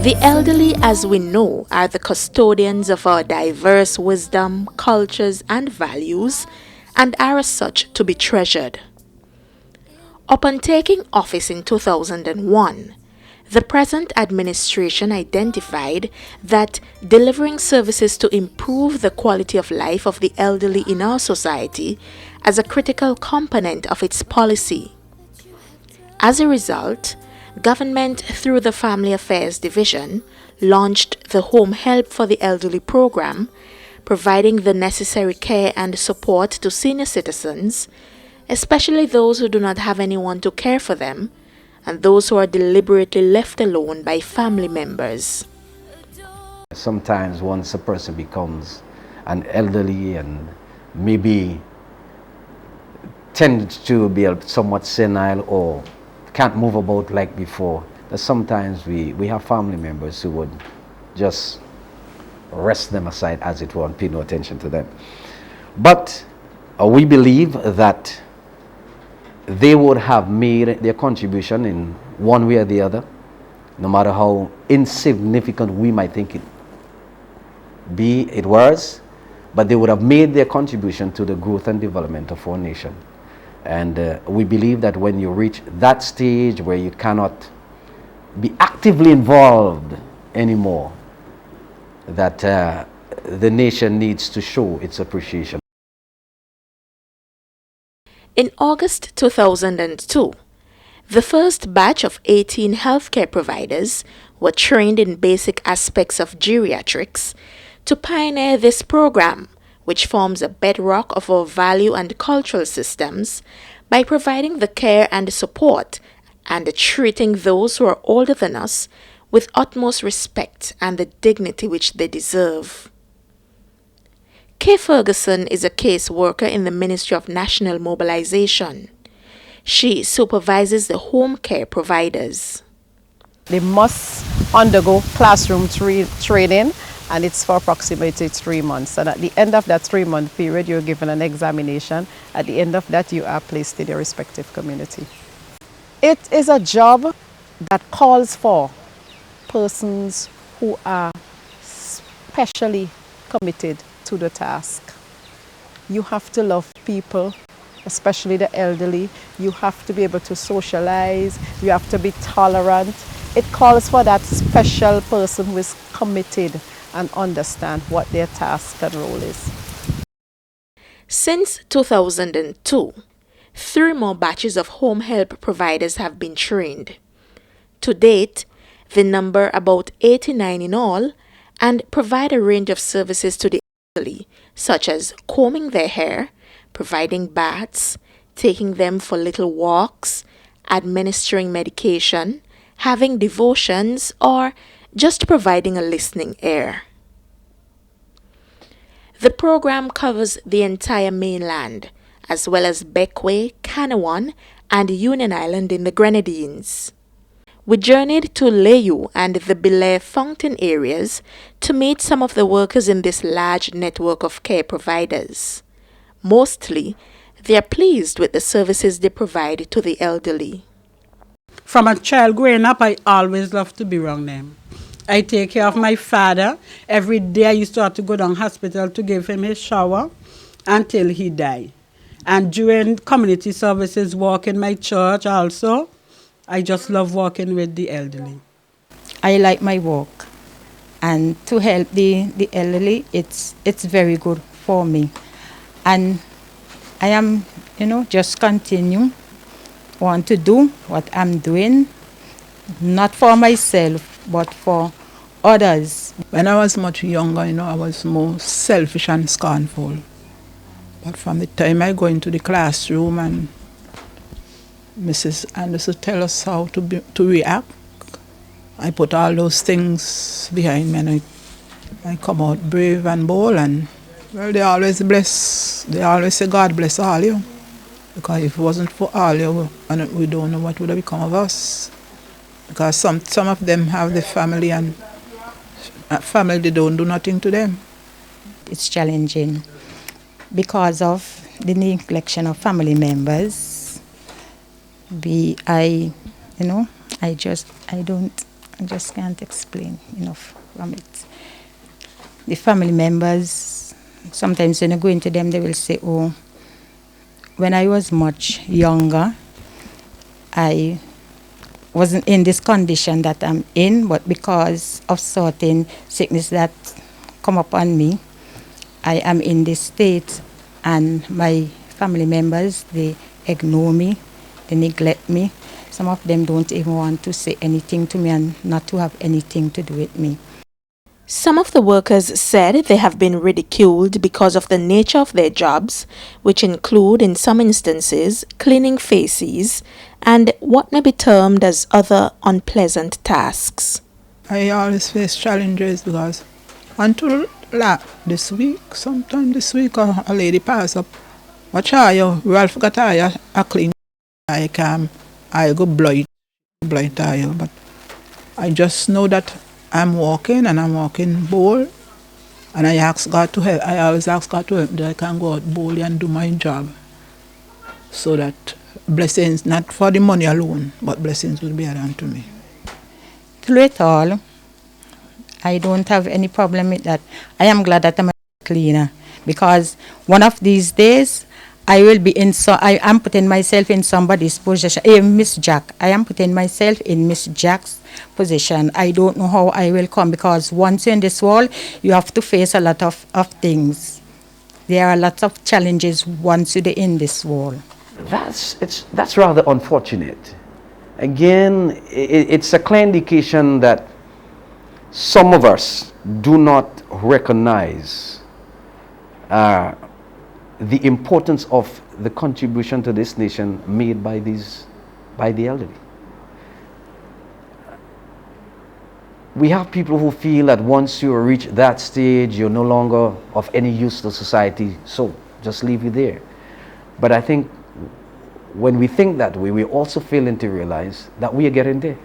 The elderly, as we know, are the custodians of our diverse wisdom, cultures, and values, and are as such to be treasured. Upon taking office in 2001, the present administration identified that delivering services to improve the quality of life of the elderly in our society as a critical component of its policy. As a result, government through the Family Affairs Division launched the Home Help for the Elderly program, providing the necessary care and support to senior citizens, especially those who do not have anyone to care for them and those who are deliberately left alone by family members. Sometimes once a person becomes an elderly and maybe tends to be somewhat senile or can't move about like before, that sometimes we have family members who would just rest them aside, as it were, and pay no attention to them. But we believe that they would have made their contribution in one way or the other, no matter how insignificant we might think it was, but they would have made their contribution to the growth and development of our nation. And we believe that when you reach that stage where you cannot be actively involved anymore, that the nation needs to show its appreciation. In August 2002, the first batch of 18 healthcare providers were trained in basic aspects of geriatrics to pioneer this program, which forms a bedrock of our value and cultural systems by providing the care and support and treating those who are older than us with utmost respect and the dignity which they deserve. Kay Ferguson is a case worker in the Ministry of National Mobilization. She supervises the home care providers. They must undergo classroom training, and it's for approximately 3 months. And at the end of that 3-month period, you're given an examination. At the end of that, you are placed in your respective community. It is a job that calls for persons who are specially committed to the task. You have to love people, especially the elderly. You have to be able to socialize. You have to be tolerant. It calls for that special person who is committed and understand what their task and role is. Since 2002, 3 more batches of home help providers have been trained. To date, they number about 89 in all and provide a range of services to the elderly, such as combing their hair, providing baths, taking them for little walks, administering medication, having devotions, or just providing a listening ear. The program covers the entire mainland, as well as Bequia, Canouan, and Union Island in the Grenadines. We journeyed to Layou and the Belair Fountain areas to meet some of the workers in this large network of care providers. Mostly, they are pleased with the services they provide to the elderly. From a child growing up, I always loved to be around them. I take care of my father. Every day I used to have to go down hospital to give him his shower until he died. And during community services, walk in my church also, I just love working with the elderly. I like my work, and to help the elderly, it's very good for me. And I am, just want to do what I'm doing, not for myself, but for others. When I was much younger, I was more selfish and scornful. But from the time I go into the classroom and Mrs. Anderson tell us how to react, I put all those things behind me and I come out brave and bold. And well, they always bless. They always say, God bless all you. Because if it wasn't for all you, and we don't know what would have become of us. Because some of them have the family, and family, they don't do nothing to them. It's challenging because of the neglection of family members. I I just can't explain enough from it. The family members, sometimes when I go into them, they will say, oh, when I was much younger, I wasn't in this condition that I'm in, but because of certain sickness that come upon me, I am in this state, and my family members, they ignore me, they neglect me. Some of them don't even want to say anything to me and not to have anything to do with me. Some of the workers said they have been ridiculed because of the nature of their jobs, which include, in some instances, cleaning faces and what may be termed as other unpleasant tasks. I always face challenges because until this week, sometime this week, a lady pass up. Watch how you, Ralph got a clean. I go blind tile, but I just know that I'm walking bold, and I ask God to help. I always ask God to help me that I can go out boldly and do my job, so that blessings, not for the money alone, but blessings will be added unto me. Through it all, I don't have any problem with that. I am glad that I'm a cleaner, because one of these days I will be I am putting myself in somebody's position. Miss Jack, I am putting myself in Miss Jack's position. I don't know how I will come, because once you're in this world, you have to face a lot of things. There are lots of challenges once you're in this world. That's rather unfortunate. Again, it's a clear indication that some of us do not recognize the importance of the contribution to this nation made by the elderly. We have people who feel that once you reach that stage, you're no longer of any use to society, so just leave you there. But I think when we think that way, we also failing to realize that we are getting there.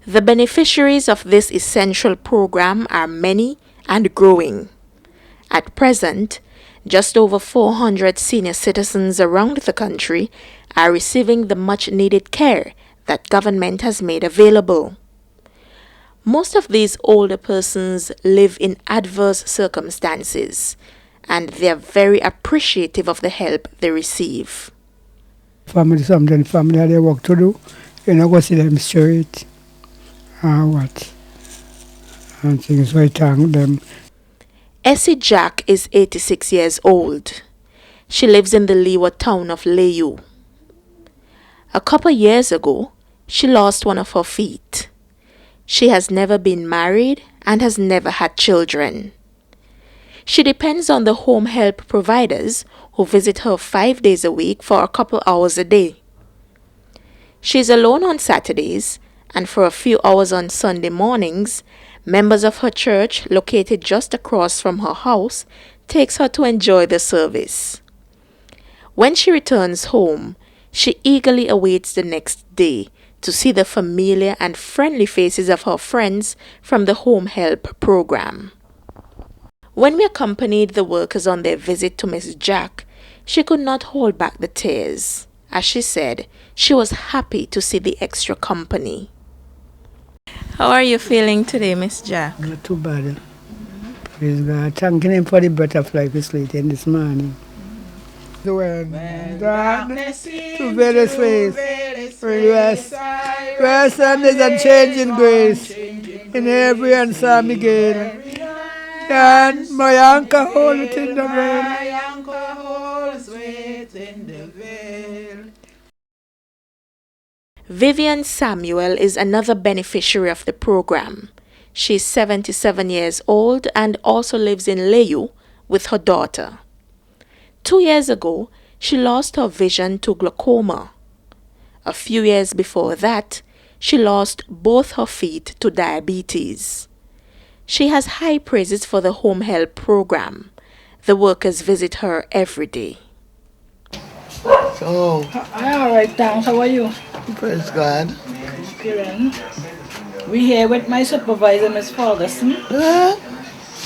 The beneficiaries of this essential program are many and growing. At present, just over 400 senior citizens around the country are receiving the much-needed care that government has made available. Most of these older persons live in adverse circumstances, and they are very appreciative of the help they receive. Family, sometimes family have their work to do. You know, go see them straight what and things, so I thank them. Essie Jack is 86 years old. She lives in the Leeward town of Layu. A couple years ago, she lost one of her feet. She has never been married and has never had children. She depends on the home help providers who visit her 5 days a week for a couple hours a day. She is alone on Saturdays, and for a few hours on Sunday mornings, members of her church, located just across from her house, takes her to enjoy the service. When she returns home, she eagerly awaits the next day to see the familiar and friendly faces of her friends from the home help program. When we accompanied the workers on their visit to Miss Jack, she could not hold back the tears. As she said, she was happy to see the extra company. How are you feeling today, Miss Jack? Not too bad. Praise God. Thanking Him for the breath of life is sleeping this morning. When darkness to various ways, rest and there's a changing grace in every answer me gain. And my anchor holds in the veil. Vivian Samuel is another beneficiary of the program. She is 77 years old and also lives in Layu with her daughter. 2 years ago, she lost her vision to glaucoma. A few years before that, she lost both her feet to diabetes. She has high praises for the home help program. The workers visit her every day. So, all right, thanks. How are you? praise God. We're here with my supervisor, Miss Ferguson,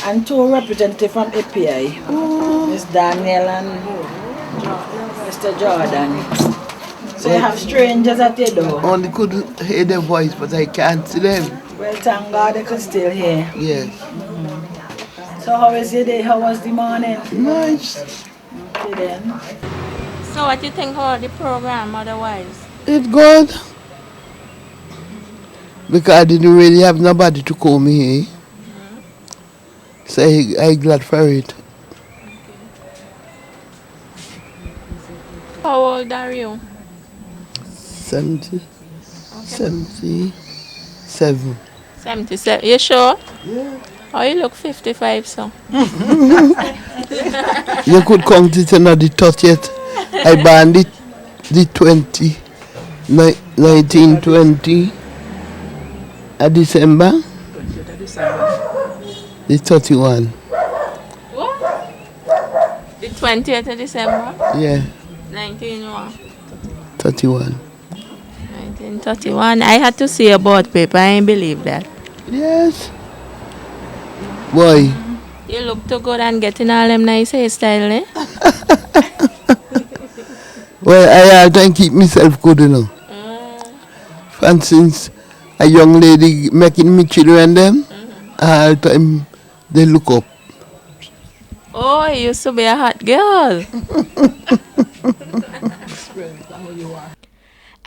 and two representatives from API, Miss Daniel and Mr. Jordan. So you have strangers at your door? Only could hear their voice, but I can't see them. Well, thank God they could still hear. Yes. So how is your day? How was the morning? Nice. Okay then. So what do you think about the program otherwise? It's good. Because I didn't really have nobody to call me here. So I glad for it. How old are you? 70. 77. 77. You sure? Yeah. Oh, you look 55, so. You could count it another 30th. I banned it the 1920 December. The 31. What? The 20th of December? Yeah. 31. 1931. I had to see a board paper. I ain't believe that. Yes. Why? You look too good and getting all them nice hairstyle, eh? Well, I have to keep myself good, you know. For instance, a young lady making me children them, all the time they look up. Oh, you used to be a hot girl.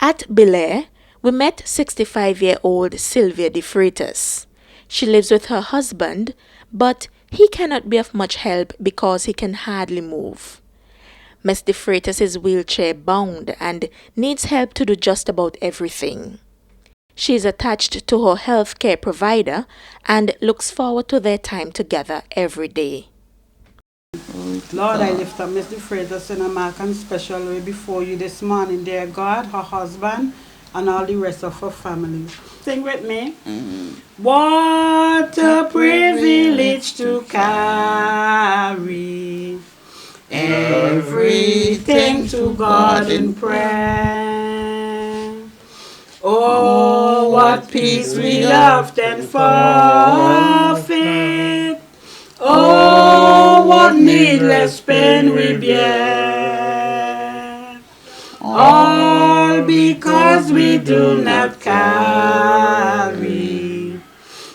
At Belair, we met 65-year-old Sylvia De Freitas. She lives with her husband, but he cannot be of much help because he can hardly move. Miss De Freitas is wheelchair bound and needs help to do just about everything. She is attached to her health care provider and looks forward to their time together every day. Lord, I lift up Miss De Freitas in a mark and special way before you this morning, dear God, her husband, and all the rest of her family. Sing with me. What a privilege to carry everything to God in prayer. Oh, what peace we often forfeit. Oh, what needless pain we bear. All because we do not carry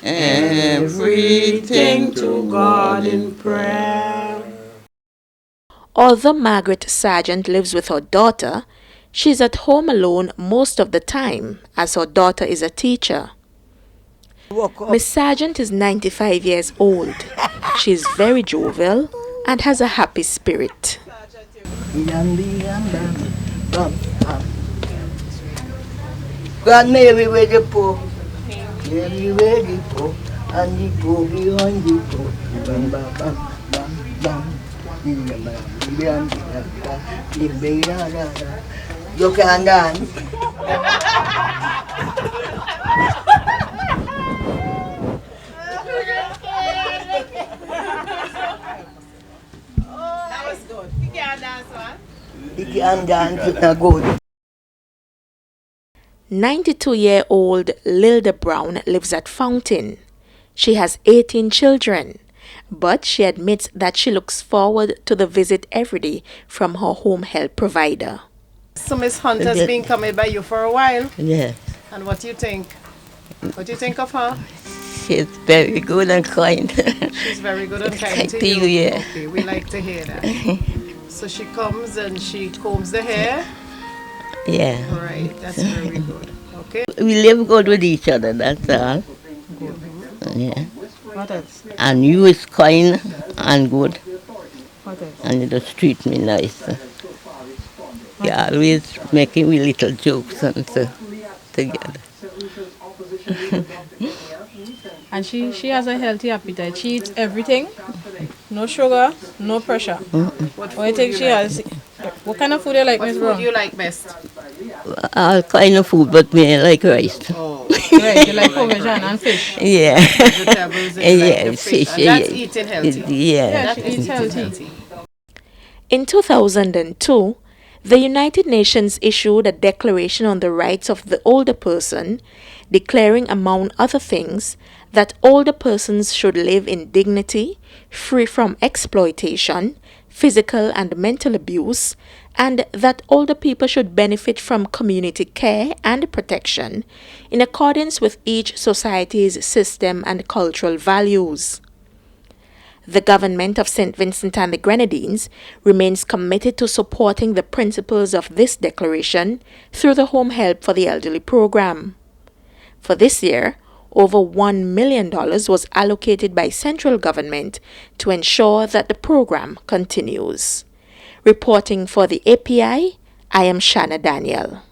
everything to God in prayer. Although Margaret Sargent lives with her daughter, she's at home alone most of the time as her daughter is a teacher. Miss Sargent is 95 years old. She is very jovial and has a happy spirit. God Mary where the poor, Mary where the poor, and the poor behind the poor. Bam bam bam bam bam. You can dance. That was good. You can dance one. You can dance, it's not good. 92-year-old Lilda Brown lives at Fountain. She has 18 children, but she admits that she looks forward to the visit every day from her home health provider. So Miss Hunt has been coming by you for a while. Yes. And what do you think? What do you think of her? She's very good and kind. She's very good and kind to you, yeah. Okay, we like to hear that. So she comes and she combs the hair. Yeah. Right, that's very good. Okay. We live good with each other, that's all. Good. Yeah. What else? And you is kind and good. What else? And you just treat me nice. You always making me little jokes and so together. And she has a healthy appetite. She eats everything. No sugar, no pressure. What do you think she has? What kind of food you like, Miss Brown? What food do you like best? All kind of food, but me I like rice. Oh. Right, you like provision and fish. Yeah. Vegetables and you like the fish. And that's eating healthy. Yeah. She eats healthy. In 2002, the United Nations issued a Declaration on the Rights of the Older Person, declaring, among other things, that older persons should live in dignity, free from exploitation, physical and mental abuse, and that older people should benefit from community care and protection in accordance with each society's system and cultural values. The government of St. Vincent and the Grenadines remains committed to supporting the principles of this declaration through the Home Help for the Elderly program. For this year, over $1 million was allocated by central government to ensure that the program continues. Reporting for the API, I am Shana Daniel.